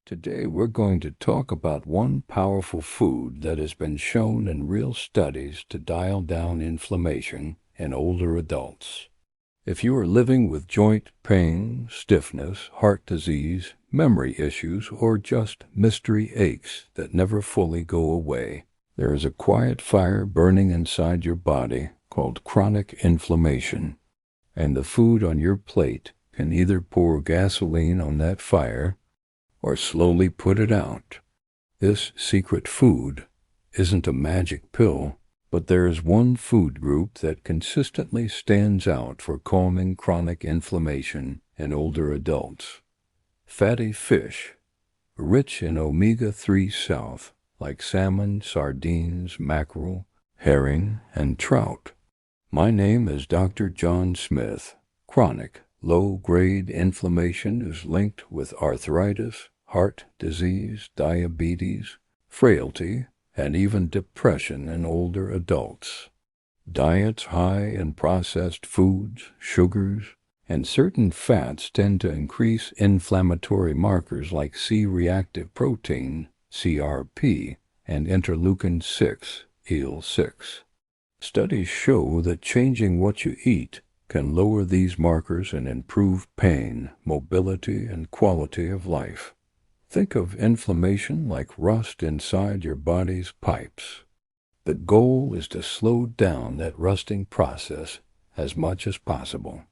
Today we're going to talk about one powerful food that has been shown in real studies to dial down inflammation in older adults. If you are living with joint pain, stiffness, heart disease, memory issues, or just mystery aches that never fully go away, there is a quiet fire burning inside your body called chronic inflammation. And the food on your plate can either pour gasoline on that fire or slowly put it out. This secret food isn't a magic pill, but there is one food group that consistently stands out for calming chronic inflammation in older adults. Fatty fish, rich in omega-3 south, like salmon, sardines, mackerel, herring, and trout. My name is Dr. Jhon Smith. Chronic, low-grade inflammation is linked with arthritis, heart disease, diabetes, frailty, and even depression in older adults. Diets high in processed foods, sugars, and certain fats tend to increase inflammatory markers like C-reactive protein, CRP, and interleukin-6, IL-6. Studies show that changing what you eat can lower these markers and improve pain, mobility, and quality of life. Think of inflammation like rust inside your body's pipes. The goal is to slow down that rusting process as much as possible.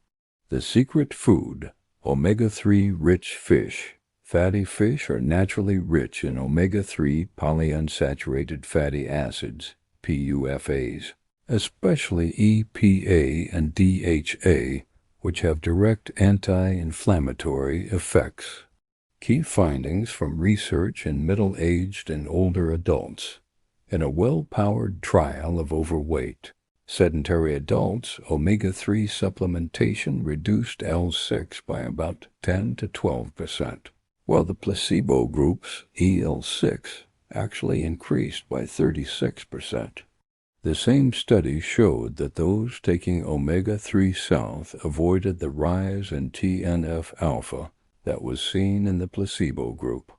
The secret food, omega-3 rich fish. Fatty fish are naturally rich in omega-3 polyunsaturated fatty acids, PUFAs, especially EPA and DHA, which have direct anti-inflammatory effects. Key findings from research in middle-aged and older adults. In a well-powered trial of overweight, sedentary adults, omega-3 supplementation reduced L6 by about 10 to 12%, while the placebo group's EL6 actually increased by 36%. The same study showed that those taking omega-3 south avoided the rise in TNF-alpha that was seen in the placebo group.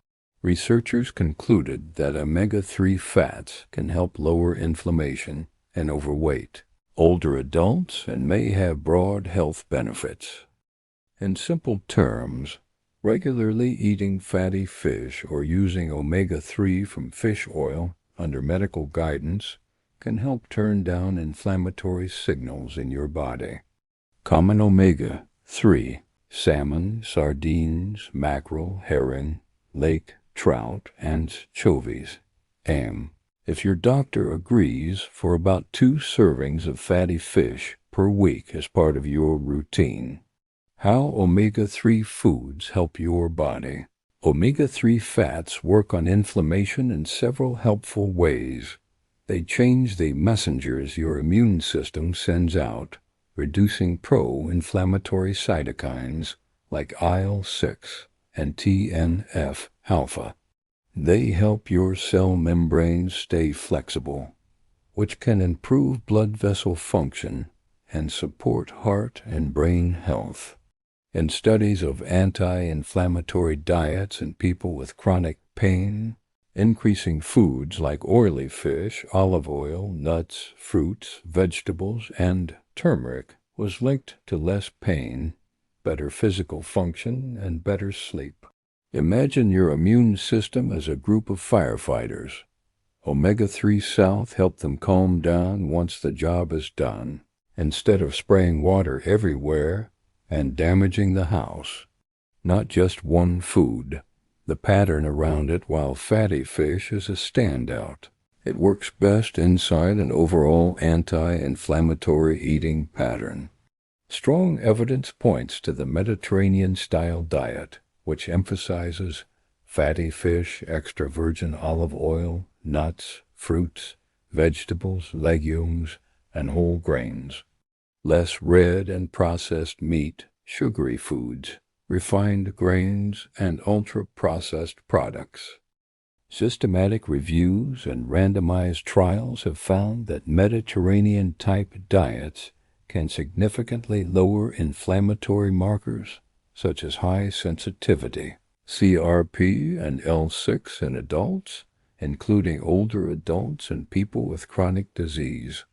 Researchers concluded that omega-3 fats can help lower inflammation in overweight, older adults, and may have broad health benefits. In simple terms, regularly eating fatty fish or using omega-3 from fish oil under medical guidance can help turn down inflammatory signals in your body. Common omega-3: salmon, sardines, mackerel, herring, lake trout, and anchovies. If your doctor agrees, for about 2 servings of fatty fish per week as part of your routine. How omega-3 foods help your body. Omega-3 fats work on inflammation in several helpful ways. They change the messengers your immune system sends out, reducing pro-inflammatory cytokines like IL-6 and TNF-alpha. They help your cell membranes stay flexible, which can improve blood vessel function and support heart and brain health. In studies of anti-inflammatory diets in people with chronic pain, increasing foods like oily fish, olive oil, nuts, fruits, vegetables, and turmeric was linked to less pain, better physical function, and better sleep. Imagine your immune system as a group of firefighters. Omega-3 South helped them calm down once the job is done, instead of spraying water everywhere and damaging the house. Not just one food, the pattern around it, while fatty fish is a standout. It works best inside an overall anti-inflammatory eating pattern. Strong evidence points to the Mediterranean-style diet, which emphasizes fatty fish, extra virgin olive oil, nuts, fruits, vegetables, legumes, and whole grains. Less red and processed meat, sugary foods, refined grains, and ultra-processed products. Systematic reviews and randomized trials have found that Mediterranean-type diets can significantly lower inflammatory markers such as high sensitivity, CRP and L6 in adults, including older adults and people with chronic disease.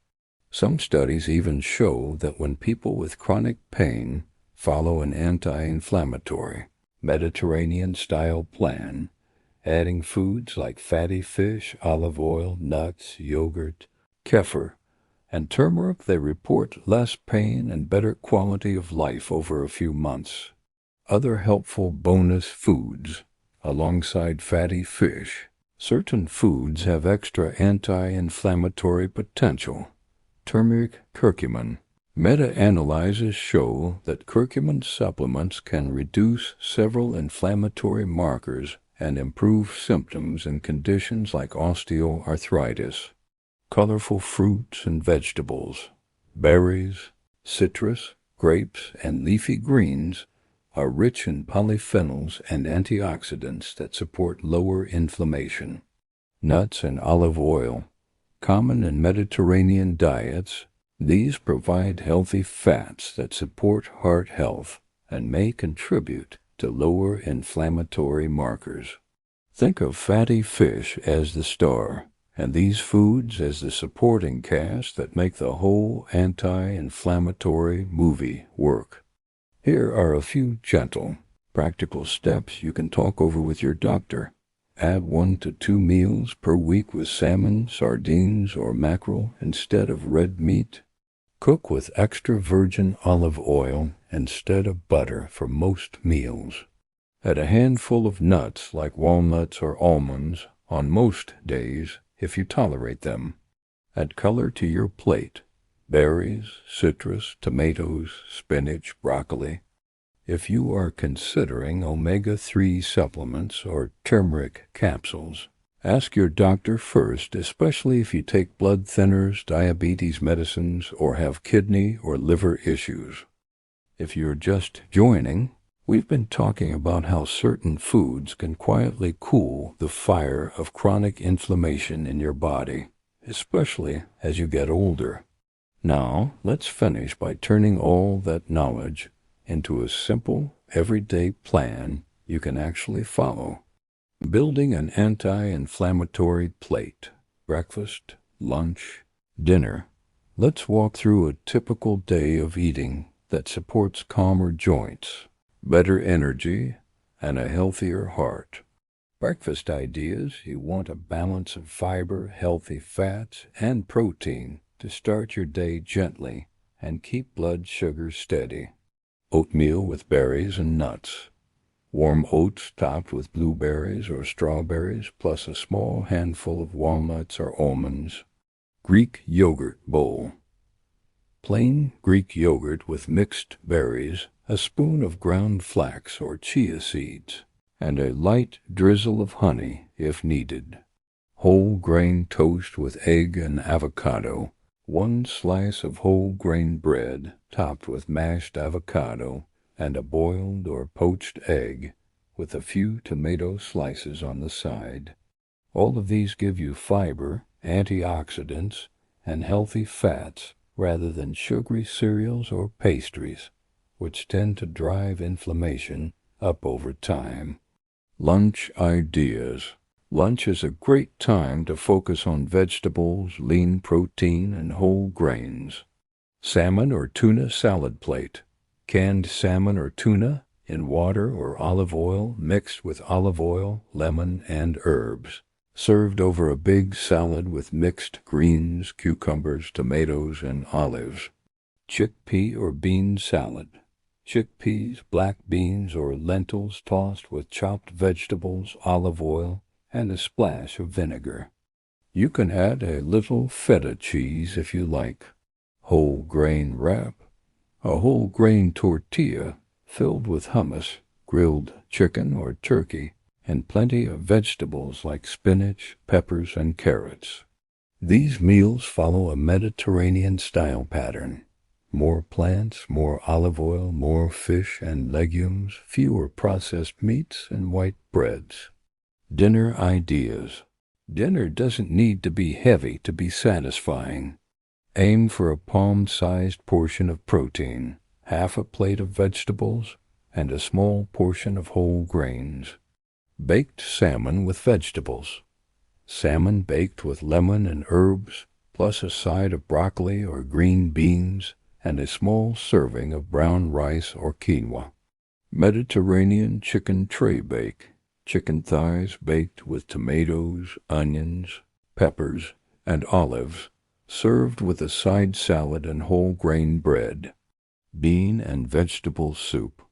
Some studies even show that when people with chronic pain follow an anti-inflammatory, Mediterranean-style plan, adding foods like fatty fish, olive oil, nuts, yogurt, kefir, and turmeric, they report less pain and better quality of life over a few months. Other helpful bonus foods, alongside fatty fish, certain foods have extra anti-inflammatory potential. Turmeric curcumin. Meta-analyses show that curcumin supplements can reduce several inflammatory markers and improve symptoms in conditions like osteoarthritis. Colorful fruits and vegetables, berries, citrus, grapes, and leafy greens are rich in polyphenols and antioxidants that support lower inflammation. Nuts and olive oil, common in Mediterranean diets, these provide healthy fats that support heart health and may contribute to lower inflammatory markers. Think of fatty fish as the star, and these foods as the supporting cast that make the whole anti-inflammatory movie work. Here are a few gentle, practical steps you can talk over with your doctor. Add 1 to 2 meals per week with salmon, sardines, or mackerel instead of red meat. Cook with extra virgin olive oil instead of butter for most meals. Add a handful of nuts like walnuts or almonds on most days if you tolerate them. Add color to your plate: berries, citrus, tomatoes, spinach, broccoli. If you are considering omega-3 supplements or turmeric capsules, ask your doctor first, especially if you take blood thinners, diabetes medicines, or have kidney or liver issues. If you're just joining, we've been talking about how certain foods can quietly cool the fire of chronic inflammation in your body, especially as you get older. Now, let's finish by turning all that knowledge into a simple, everyday plan you can actually follow. Building an anti-inflammatory plate: breakfast, lunch, dinner. Let's walk through a typical day of eating that supports calmer joints, better energy, and a healthier heart. Breakfast ideas: you want a balance of fiber, healthy fats, and protein to start your day gently and keep blood sugar steady. Oatmeal with berries and nuts. Warm oats topped with blueberries or strawberries, plus a small handful of walnuts or almonds. Greek yogurt bowl. Plain Greek yogurt with mixed berries, a spoon of ground flax or chia seeds, and a light drizzle of honey if needed. Whole grain toast with egg and avocado. 1 slice of whole grain bread topped with mashed avocado and a boiled or poached egg with a few tomato slices on the side. All of these give you fiber, antioxidants, and healthy fats rather than sugary cereals or pastries, which tend to drive inflammation up over time. Lunch ideas. Lunch is a great time to focus on vegetables, lean protein, and whole grains. Salmon or tuna salad plate. Canned salmon or tuna in water or olive oil mixed with olive oil, lemon, and herbs. Served over a big salad with mixed greens, cucumbers, tomatoes, and olives. Chickpea or bean salad. Chickpeas, black beans, or lentils tossed with chopped vegetables, olive oil, and a splash of vinegar. You can add a little feta cheese if you like. Whole grain wrap. A whole grain tortilla filled with hummus, grilled chicken or turkey, and plenty of vegetables like spinach, peppers, and carrots. These meals follow a Mediterranean-style pattern. More plants, more olive oil, more fish and legumes, fewer processed meats, and white breads. Dinner ideas. Dinner doesn't need to be heavy to be satisfying. Aim for a palm-sized portion of protein, half a plate of vegetables, and a small portion of whole grains. Baked salmon with vegetables. Salmon baked with lemon and herbs, plus a side of broccoli or green beans, and a small serving of brown rice or quinoa. Mediterranean chicken tray bake. Chicken thighs baked with tomatoes, onions, peppers, and olives, served with a side salad and whole grain bread. Bean and vegetable soup.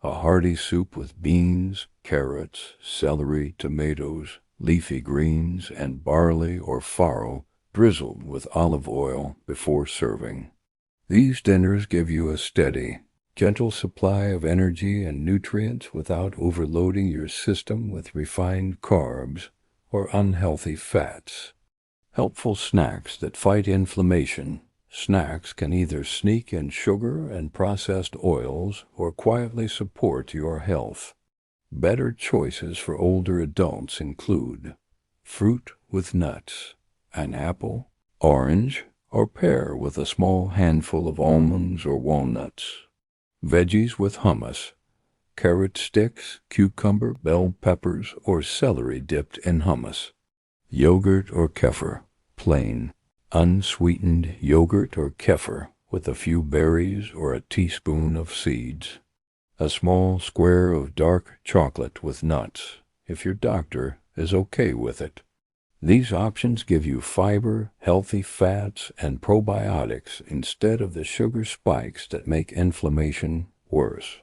A hearty soup with beans, carrots, celery, tomatoes, leafy greens, and barley or farro drizzled with olive oil before serving. These dinners give you a steady, gentle supply of energy and nutrients without overloading your system with refined carbs or unhealthy fats. Helpful snacks that fight inflammation. Snacks can either sneak in sugar and processed oils or quietly support your health. Better choices for older adults include fruit with nuts, an apple, orange, or pear with a small handful of almonds or walnuts. Veggies with hummus, carrot sticks, cucumber, bell peppers, or celery dipped in hummus. Yogurt or kefir, plain, unsweetened yogurt or kefir with a few berries or a teaspoon of seeds. A small square of dark chocolate with nuts, if your doctor is okay with it. These options give you fiber, healthy fats, and probiotics instead of the sugar spikes that make inflammation worse.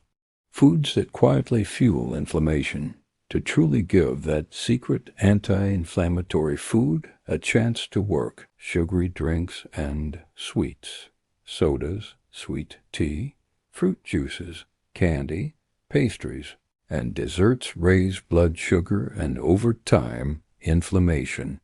Foods that quietly fuel inflammation. To truly give that secret anti-inflammatory food a chance to work, sugary drinks and sweets, sodas, sweet tea, fruit juices, candy, pastries, and desserts raise blood sugar and, over time, inflammation.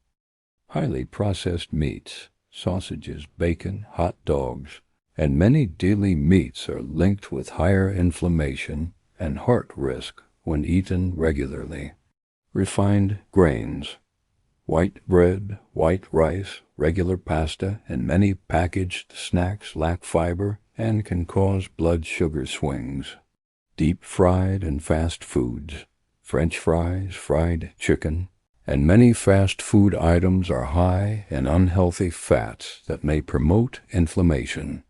Highly processed meats, sausages, bacon, hot dogs, and many daily meats are linked with higher inflammation and heart risk when eaten regularly. Refined grains. White bread, white rice, regular pasta, and many packaged snacks lack fiber and can cause blood sugar swings. Deep fried and fast foods, French fries, fried chicken, and many fast food items are high in unhealthy fats that may promote inflammation.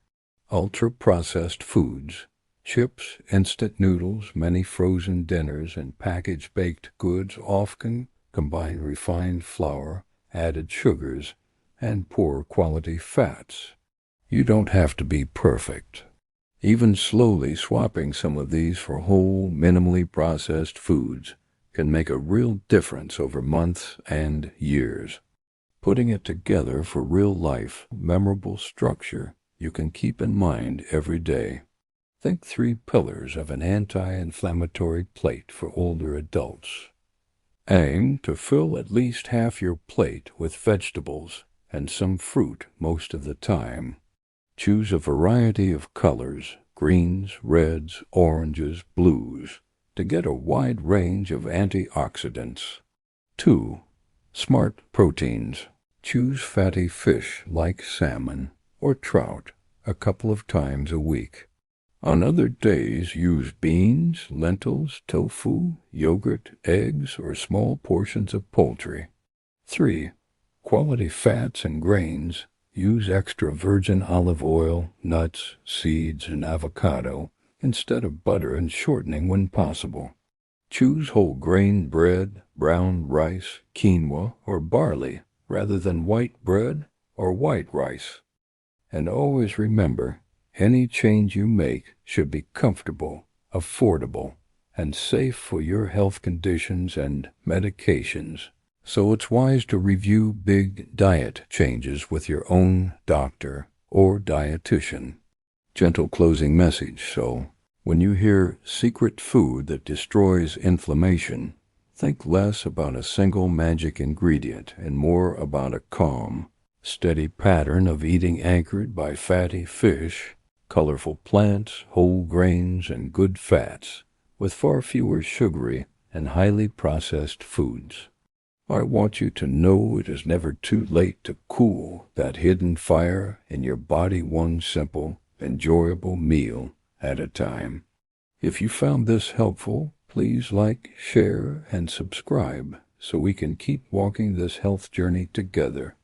Ultra-processed foods, chips, instant noodles, many frozen dinners, and packaged baked goods often combine refined flour, added sugars, and poor quality fats. You don't have to be perfect. Even slowly swapping some of these for whole, minimally processed foods can make a real difference over months and years. Putting it together for real-life, memorable structure you can keep in mind every day. Think 3 pillars of an anti-inflammatory plate for older adults. Aim to fill at least half your plate with vegetables and some fruit most of the time. Choose a variety of colors, greens, reds, oranges, blues, to get a wide range of antioxidants. 2. Smart proteins. Choose fatty fish like salmon or trout a couple of times a week. On other days, use beans, lentils, tofu, yogurt, eggs, or small portions of poultry. 3. Quality fats and grains. Use extra virgin olive oil, nuts, seeds, and avocado instead of butter and shortening when possible. Choose whole grain bread, brown rice, quinoa, or barley rather than white bread or white rice. And always remember, any change you make should be comfortable, affordable, and safe for your health conditions and medications. So it's wise to review big diet changes with your own doctor or dietitian. Gentle closing message. So, when you hear secret food that destroys inflammation, think less about a single magic ingredient and more about a calm, steady pattern of eating anchored by fatty fish, colorful plants, whole grains, and good fats, with far fewer sugary and highly processed foods. I want you to know it is never too late to cool that hidden fire in your body, one simple, enjoyable meal at a time. If you found this helpful, please like, share, and subscribe so we can keep walking this health journey together.